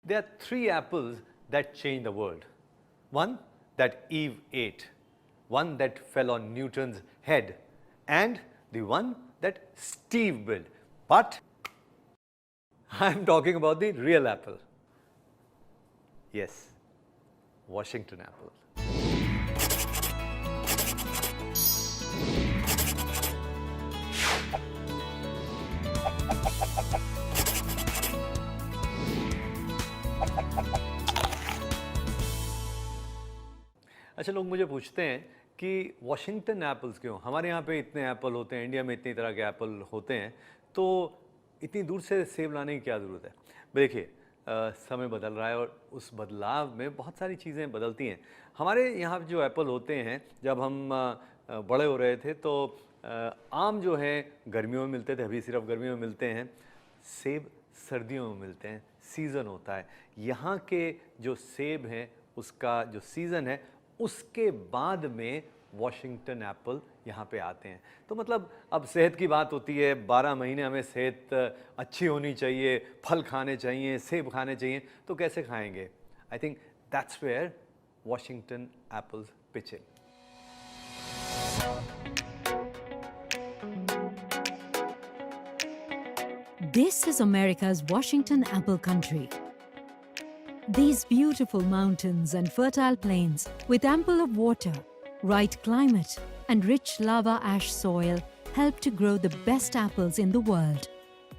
There are three apples that changed the world. One that Eve ate, one that fell on Newton's head, and the one that Steve built. But I'm talking about the real apple. Yes, Washington apple. अच्छा, लोग मुझे पूछते हैं कि Washington apples क्यों? हमारे यहाँ पे इतने एप्पल होते हैं, इंडिया में इतनी तरह के एप्पल होते हैं, तो इतनी दूर से सेब लाने की क्या ज़रूरत है? देखिए, समय बदल रहा है और उस बदलाव में बहुत सारी चीज़ें बदलती हैं। हमारे यहाँ जो एप्पल होते हैं, जब हम बड़े हो रहे थे तो आम जो है गर्मियों में मिलते थे, अभी सिर्फ गर्मियों में मिलते हैं। सेब सर्दियों में मिलते हैं, सीज़न होता है। यहाँ के जो सेब हैं उसका जो सीज़न है उसके बाद में वॉशिंगटन एप्पल यहाँ पे आते हैं। तो मतलब अब सेहत की बात होती है, 12 महीने हमें सेहत अच्छी होनी चाहिए, फल खाने चाहिए, सेब खाने चाहिए, तो कैसे खाएंगे? I think that's where Washington apples pitch in. This is America's Washington apple country. These beautiful mountains and fertile plains with ample of water, right climate and rich lava ash soil help to grow the best apples in the world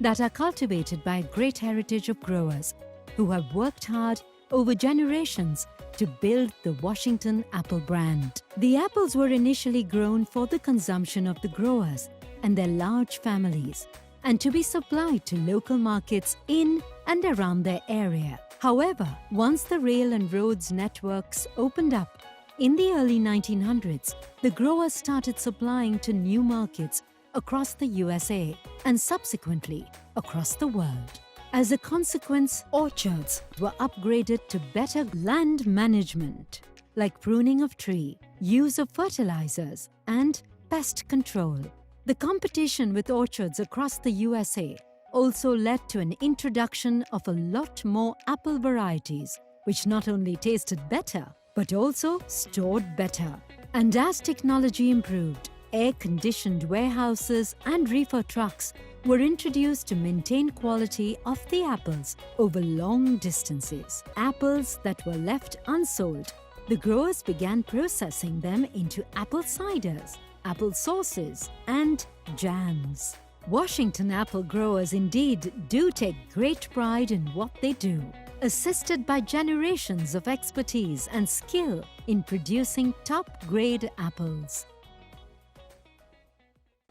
that are cultivated by a great heritage of growers who have worked hard over generations to build the Washington apple brand. The apples were initially grown for the consumption of the growers and their large families and to be supplied to local markets in and around their area. However, once the rail and roads networks opened up in the early 1900s, the growers started supplying to new markets across the USA and subsequently across the world. As a consequence, orchards were upgraded to better land management, like pruning of tree, use of fertilizers, and pest control. The competition with orchards across the USA also led to an introduction of a lot more apple varieties, which not only tasted better, but also stored better. And as technology improved, air-conditioned warehouses and reefer trucks were introduced to maintain quality of the apples over long distances. Apples that were left unsold, the growers began processing them into apple ciders, apple sauces, and jams. Washington apple growers indeed do take great pride in what they do, assisted by generations of expertise and skill in producing top-grade apples.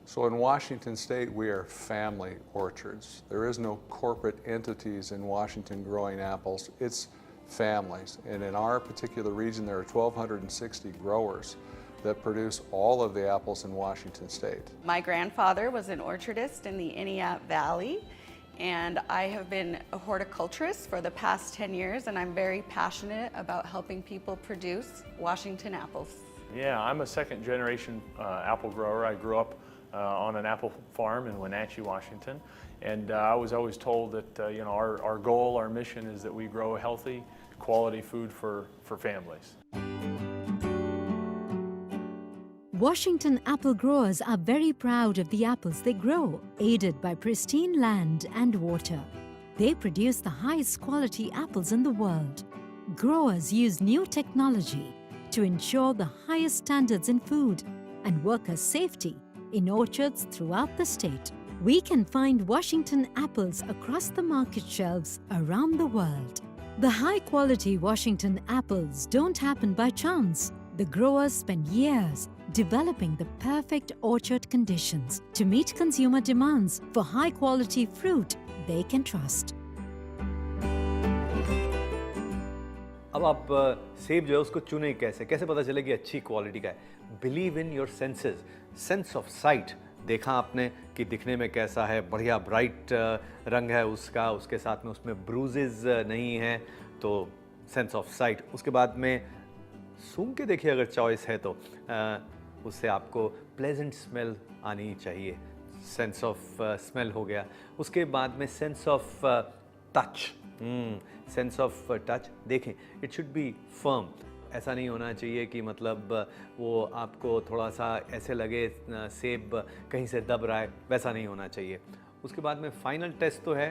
So in Washington State, we are family orchards. There is no corporate entities in Washington growing apples. It's families. And in our particular region, there are 1,260 growers that produce all of the apples in Washington State. My grandfather was an orchardist in the Iniat Valley, and I have been a horticulturist for the past 10 years, and I'm very passionate about helping people produce Washington apples. Yeah, I'm a second generation apple grower. I grew up on an apple farm in Wenatchee, Washington, and I was always told that our goal, our mission is that we grow healthy, quality food for families. Washington apple growers are very proud of the apples they grow, aided by pristine land and water. They produce the highest quality apples in the world. Growers use new technology to ensure the highest standards in food and worker safety in orchards throughout the state. We can find Washington apples across the market shelves around the world. The high-quality Washington apples don't happen by chance. The growers spend years developing the perfect orchard conditions to meet consumer demands for high-quality fruit they can trust. अब आप सेब जो है उसको चुने कैसे पता चले कि अच्छी क्वालिटी का है? Believe in your senses, sense of site. देखा आपने कि दिखने में कैसा है, बढ़िया ब्राइट रंग है उसका, उसके साथ में उसमें ब्रूजेस नहीं हैं, तो सेंस ऑफ साइट। उसके बाद में सूंघ के देखिए, अगर चॉइस है तो उससे आपको प्लेजेंट स्मेल आनी चाहिए, सेंस ऑफ स्मेल हो गया। उसके बाद में sense of touch, sense of touch देखें, इट शुड बी फर्म। ऐसा नहीं होना चाहिए कि मतलब वो आपको थोड़ा सा ऐसे लगे सेब कहीं से दब रहा है, वैसा नहीं होना चाहिए। उसके बाद में फाइनल टेस्ट तो है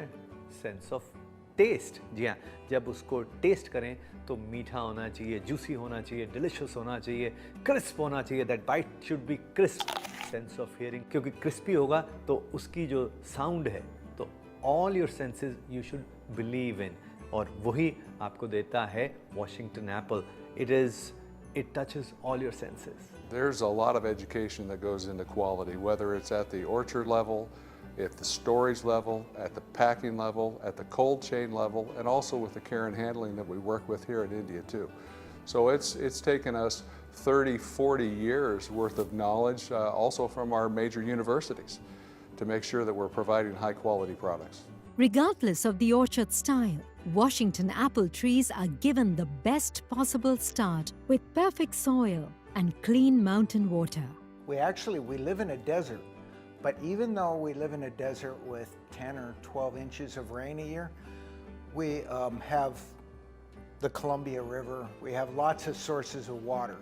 सेंस ऑफ टेस्ट। जी हाँ, जब उसको टेस्ट करें तो मीठा होना चाहिए, जूसी होना चाहिए, डिलिशियस होना चाहिए, क्रिस्प होना चाहिए। That bite should be crisp. Sense of hearing, क्योंकि क्रिस्पी होगा तो उसकी जो साउंड है, तो all your senses you should believe in, और वही आपको देता है Washington apple. It touches all your senses. There's a lot of education that goes into quality, whether it's at the orchard level, at the storage level, at the packing level, at the cold chain level, and also with the care and handling that we work with here in India too. So it's taken us 30, 40 years worth of knowledge, also from our major universities, to make sure that we're providing high quality products. Regardless of the orchard style, Washington apple trees are given the best possible start with perfect soil and clean mountain water. We live in a desert, but even though we live in a desert with 10 or 12 inches of rain a year, we have the Columbia River, we have lots of sources of water.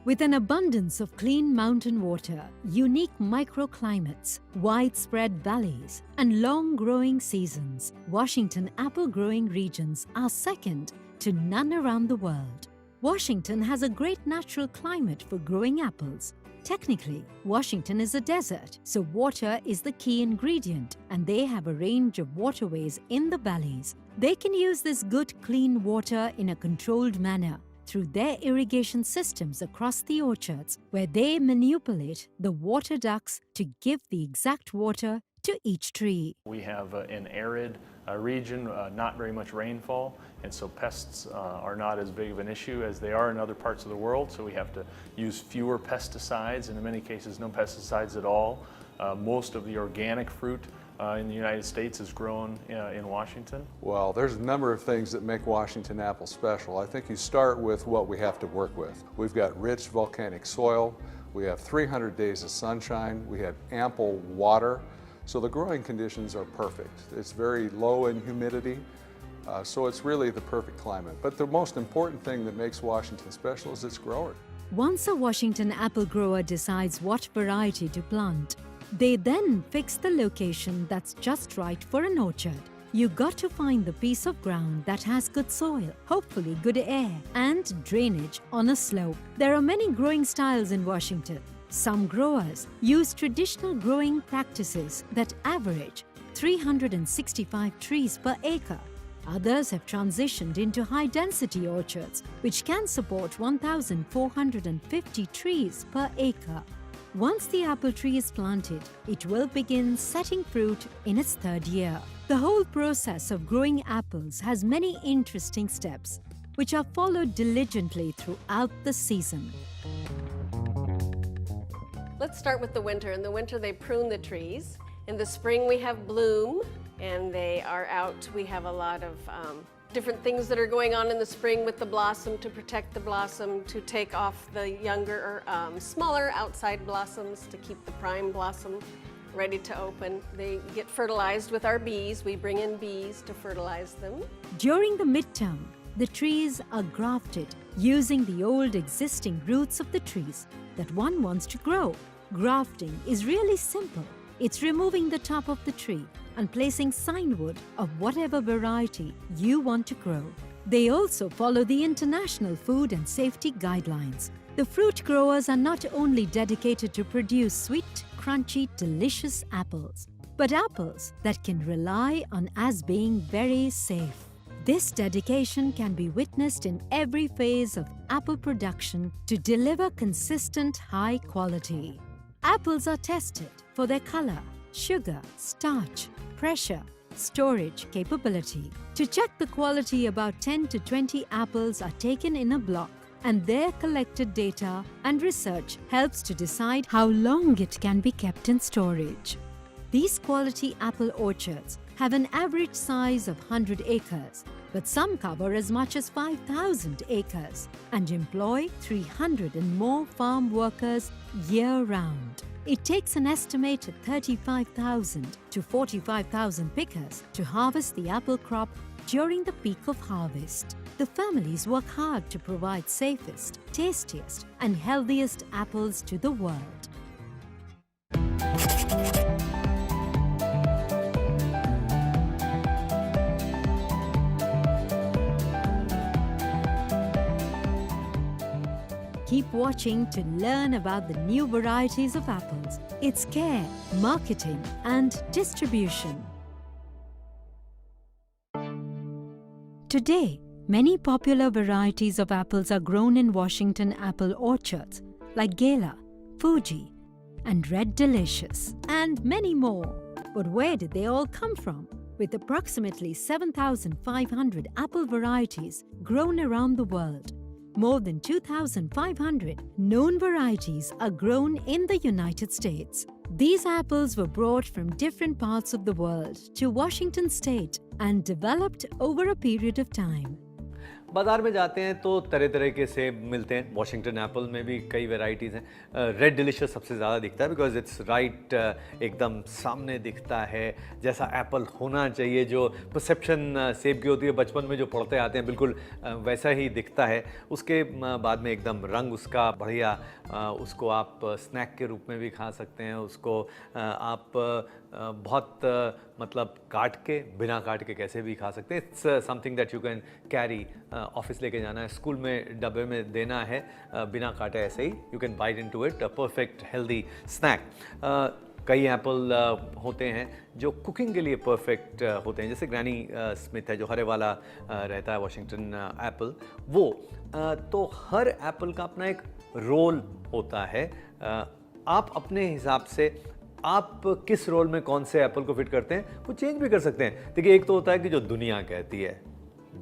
With an abundance of clean mountain water, unique microclimates, widespread valleys, and long-growing seasons, Washington apple-growing regions are second to none around the world. Washington has a great natural climate for growing apples. Technically, Washington is a desert, so water is the key ingredient, and they have a range of waterways in the valleys. They can use this good, clean water in a controlled manner through their irrigation systems across the orchards, where they manipulate the water ducts to give the exact water to each tree. We have an arid region, not very much rainfall, and so pests are not as big of an issue as they are in other parts of the world, so we have to use fewer pesticides, and in many cases no pesticides at all. Most of the organic fruit in the United States is grown in Washington. Well, there's a number of things that make Washington apple special. I think you start with what we have to work with. We've got rich volcanic soil, we have 300 days of sunshine, we have ample water, so the growing conditions are perfect. It's very low in humidity, so it's really the perfect climate. But the most important thing that makes Washington special is its growers. Once a Washington apple grower decides what variety to plant, they then fix the location that's just right for an orchard. You got to find the piece of ground that has good soil, hopefully good air, and drainage on a slope. There are many growing styles in Washington. Some growers use traditional growing practices that average 365 trees per acre. Others have transitioned into high-density orchards, which can support 1,450 trees per acre. Once the apple tree is planted, it will begin setting fruit in its third year. The whole process of growing apples has many interesting steps, which are followed diligently throughout the season. Let's start with the winter. In the winter, they prune the trees. In the spring, we have bloom, and they are out. We have a lot of different things that are going on in the spring with the blossom to protect the blossom, to take off the younger or smaller outside blossoms to keep the prime blossom ready to open. They get fertilized with our bees. We bring in bees to fertilize them. During the midterm, the trees are grafted using the old existing roots of the trees that one wants to grow. Grafting is really simple. It's removing the top of the tree and placing signwood of whatever variety you want to grow. They also follow the international food and safety guidelines. The fruit growers are not only dedicated to produce sweet, crunchy, delicious apples, but apples that can rely on as being very safe. This dedication can be witnessed in every phase of apple production to deliver consistent high quality. Apples are tested for their color, sugar, starch, pressure, storage capability. To check the quality, about 10 to 20 apples are taken in a block, and their collected data and research helps to decide how long it can be kept in storage. These quality apple orchards have an average size of 100 acres, but some cover as much as 5,000 acres and employ 300 and more farm workers year-round. It takes an estimated 35,000 to 45,000 pickers to harvest the apple crop during the peak of harvest. The families work hard to provide safest, tastiest, and healthiest apples to the world. Keep watching to learn about the new varieties of apples, its care, marketing, and distribution. Today, many popular varieties of apples are grown in Washington apple orchards like Gala, Fuji, and Red Delicious, and many more. But where did they all come from? With approximately 7,500 apple varieties grown around the world, more than 2,500 known varieties are grown in the United States. These apples were brought from different parts of the world to Washington state and developed over a period of time. बाज़ार में जाते हैं तो तरह तरह के सेब मिलते हैं। वॉशिंगटन एप्पल में भी कई वैरायटीज़ हैं। रेड डिलीशियस सबसे ज़्यादा दिखता है बिकॉज इट्स राइट, एकदम सामने दिखता है जैसा एप्पल होना चाहिए। जो परसेप्शन सेब की होती है बचपन में जो पढ़ते आते हैं बिल्कुल वैसा ही दिखता है। उसके बाद में एकदम रंग उसका बढ़िया, उसको आप स्नैक के रूप में भी खा सकते हैं। उसको आप बहुत मतलब काट के, बिना काट के कैसे भी खा सकते हैं। It's something that you can carry, office लेके जाना है, स्कूल में डब्बे में देना है, बिना काटे ऐसे ही you can bite into it, a perfect healthy snack. कई एप्पल होते हैं जो कुकिंग के लिए परफेक्ट होते हैं, जैसे ग्रैनी स्मिथ है जो हरे वाला रहता है वॉशिंगटन एप्पल, वो तो हर एप्पल का अपना एक रोल होता है। आप अपने हिसाब से आप किस रोल में कौन से एप्पल को फिट करते हैं वो चेंज भी कर सकते हैं। देखिए, एक तो होता है कि जो दुनिया कहती है,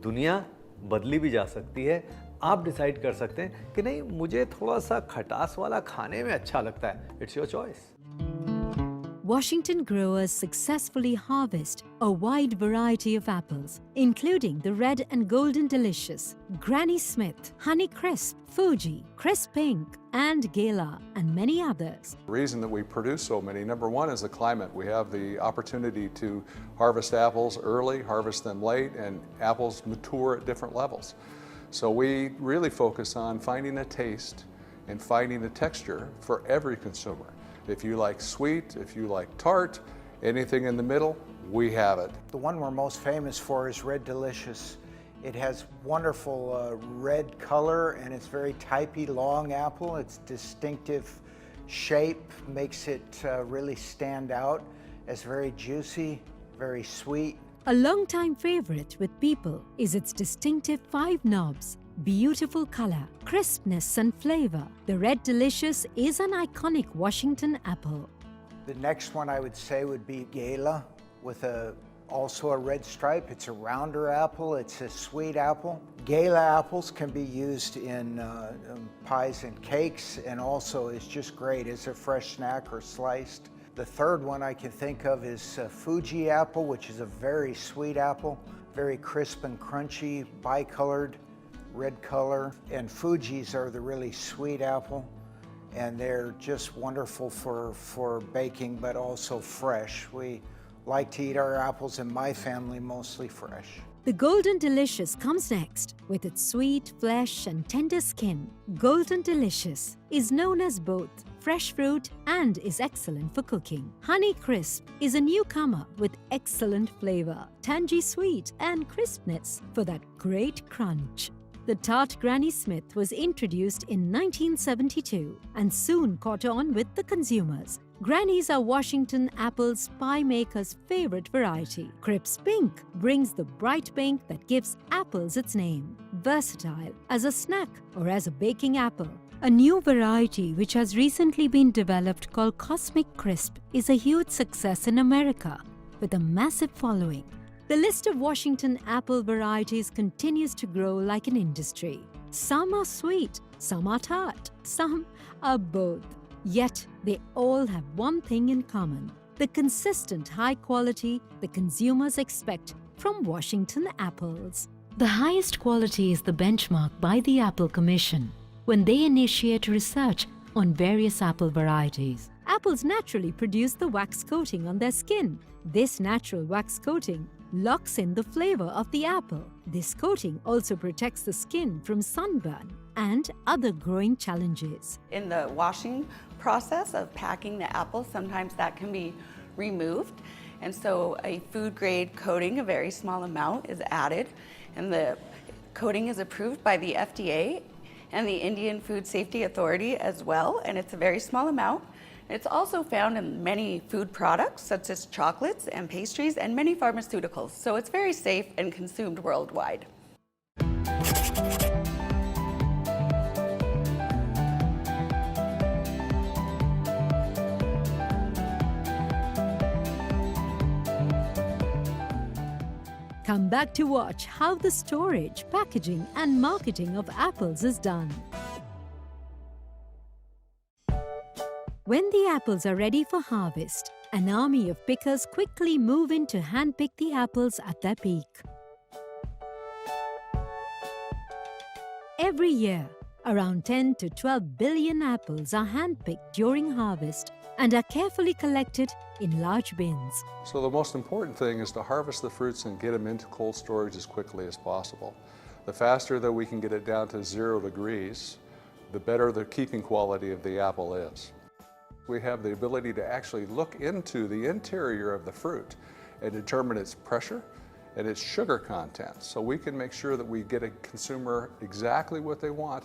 दुनिया बदली भी जा सकती है। आप डिसाइड कर सकते हैं कि नहीं, मुझे थोड़ा सा खटास वाला खाने में अच्छा लगता है। It's your choice. Washington growers successfully harvest a wide variety of apples, including the Red and Golden Delicious, Granny Smith, Honey Crisp, Fuji, Crisp Pink, and Gala, and many others. The reason that we produce so many, number one, is the climate. We have the opportunity to harvest apples early, harvest them late, and apples mature at different levels. So we really focus on finding a taste and finding a texture for every consumer. If you like sweet, if you like tart, anything in the middle, we have it. The one we're most famous for is Red Delicious. It has wonderful red color and it's very typey, long apple. Its distinctive shape makes it really stand out as very juicy, very sweet. A long-time favorite with people is its distinctive 5 knobs, beautiful color, crispness and flavor. The Red Delicious is an iconic Washington apple. The next one I would say would be Gala with also a red stripe. It's a rounder apple. It's a sweet apple. Gala apples can be used in pies and cakes, and also is just great as a fresh snack or sliced. The third one I can think of is Fuji apple, which is a very sweet apple, very crisp and crunchy, bicolored, red color. And Fuji's are the really sweet apple, and they're just wonderful for baking, but also fresh. We like to eat our apples in my family mostly fresh. The Golden Delicious comes next with its sweet flesh and tender skin. Golden Delicious is known as both fresh fruit and is excellent for cooking. Honey Crisp is a newcomer with excellent flavor, tangy sweet and crispness for that great crunch. The tart Granny Smith was introduced in 1972 and soon caught on with the consumers. Grannies are Washington apple's pie maker's favorite variety. Crisp Pink brings the bright pink that gives apples its name. Versatile as a snack or as a baking apple. A new variety which has recently been developed called Cosmic Crisp is a huge success in America with a massive following. The list of Washington apple varieties continues to grow like an industry. Some are sweet, some are tart, some are both. Yet they all have one thing in common: the consistent high quality the consumers expect from Washington apples. The highest quality is the benchmark by the Apple Commission when they initiate research on various apple varieties. apples naturally produce the wax coating on their skin. This natural wax coating locks in the flavor of the apple. This coating also protects the skin from sunburn and other growing challenges. In the washing process of packing the apple, sometimes that can be removed. And so a food grade coating, a very small amount, is added. And the coating is approved by the FDA and the Indian Food Safety Authority as well. And it's a very small amount. It's also found in many food products, such as chocolates and pastries and many pharmaceuticals. So it's very safe and consumed worldwide. Come back to watch how the storage, packaging and marketing of apples is done. When the apples are ready for harvest, an army of pickers quickly move in to handpick the apples at their peak. Every year, around 10 to 12 billion apples are handpicked during harvest and are carefully collected in large bins. So the most important thing is to harvest the fruits and get them into cold storage as quickly as possible. The faster that we can get it down to 0 degrees, the better the keeping quality of the apple is. We have the ability to actually look into the interior of the fruit and determine its pressure and its sugar content. So we can make sure that we get a consumer exactly what they want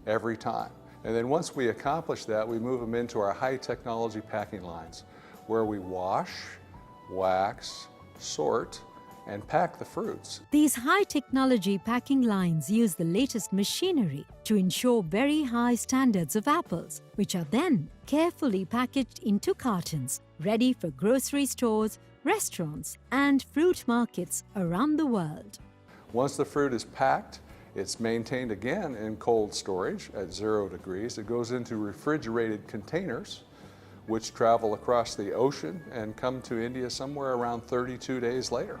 every time. And then once we accomplish that, we move them into our high technology packing lines where we wash, wax, sort, and pack the fruits. These high-technology packing lines use the latest machinery to ensure very high standards of apples, which are then carefully packaged into cartons, ready for grocery stores, restaurants, and fruit markets around the world. Once the fruit is packed, it's maintained again in cold storage at 0 degrees. It goes into refrigerated containers, which travel across the ocean and come to India somewhere around 32 days later.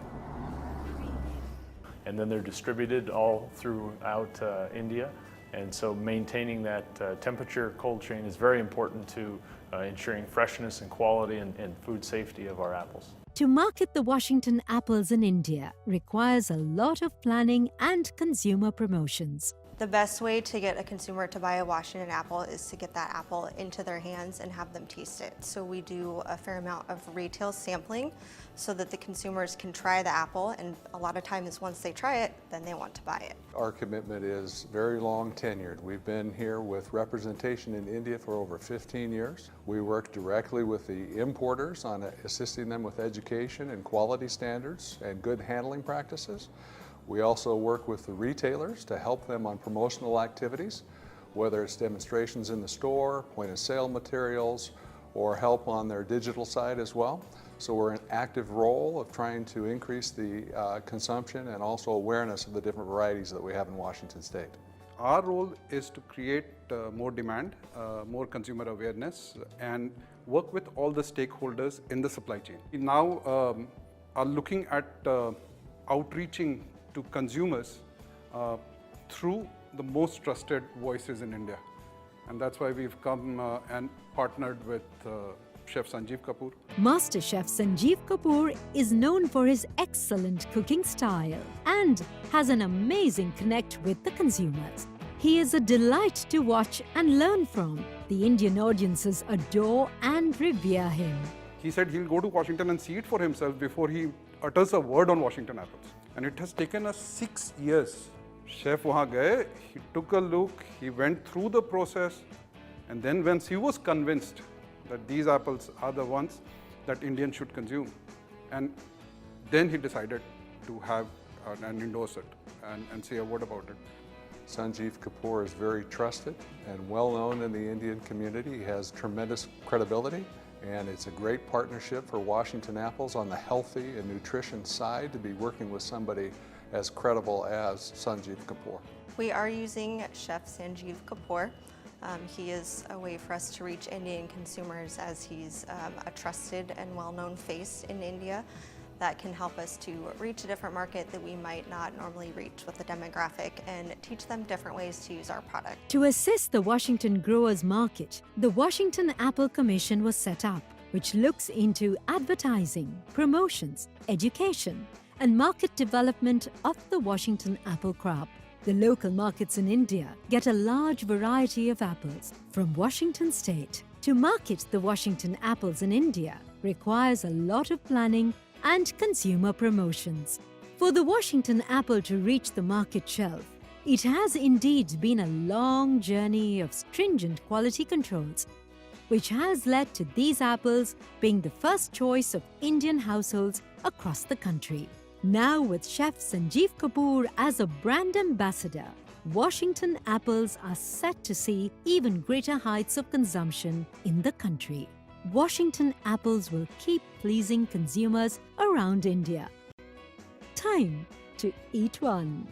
And then they're distributed all throughout India. And so maintaining that temperature cold chain is very important to ensuring freshness and quality and food safety of our apples. To market the Washington apples in India requires a lot of planning and consumer promotions. The best way to get a consumer to buy a Washington apple is to get that apple into their hands and have them taste it. So we do a fair amount of retail sampling so that the consumers can try the apple, and a lot of times once they try it, then they want to buy it. Our commitment is very long tenured. We've been here with representation in India for over 15 years. We work directly with the importers on assisting them with education and quality standards and good handling practices. We also work with the retailers to help them on promotional activities, whether it's demonstrations in the store, point of sale materials, or help on their digital side as well. So we're in an active role of trying to increase the consumption and also awareness of the different varieties that we have in Washington State. Our role is to create more demand, more consumer awareness, and work with all the stakeholders in the supply chain. We now are looking at outreaching to consumers through the most trusted voices in India. And that's why we've come and partnered with Chef Sanjeev Kapoor. Master Chef Sanjeev Kapoor is known for his excellent cooking style and has an amazing connect with the consumers. He is a delight to watch and learn from. The Indian audiences adore and revere him. He said he'll go to Washington and see it for himself before he utters a word on Washington apples. And it has taken us 6 years. Chef wahan gaye, he took a look, he went through the process, and then once he was convinced that these apples are the ones that Indians should consume, and then he decided to have and endorse it and say a word about it. Sanjeev Kapoor is very trusted and well known in the Indian community. He has tremendous credibility, and it's a great partnership for Washington Apples on the healthy and nutrition side to be working with somebody as credible as Sanjeev Kapoor. We are using Chef Sanjeev Kapoor. He is a way for us to reach Indian consumers as he's a trusted and well-known face in India that can help us to reach a different market that we might not normally reach with the demographic and teach them different ways to use our product. To assist the Washington growers market, the Washington Apple Commission was set up, which looks into advertising, promotions, education, and market development of the Washington apple crop. The local markets in India get a large variety of apples from Washington state. To market the Washington apples in India requires a lot of planning and consumer promotions. For the Washington apple to reach the market shelf, it has indeed been a long journey of stringent quality controls, which has led to these apples being the first choice of Indian households across the country. Now, with Chef Sanjeev Kapoor as a brand ambassador, Washington apples are set to see even greater heights of consumption in the country. Washington apples will keep pleasing consumers around India. Time to eat one.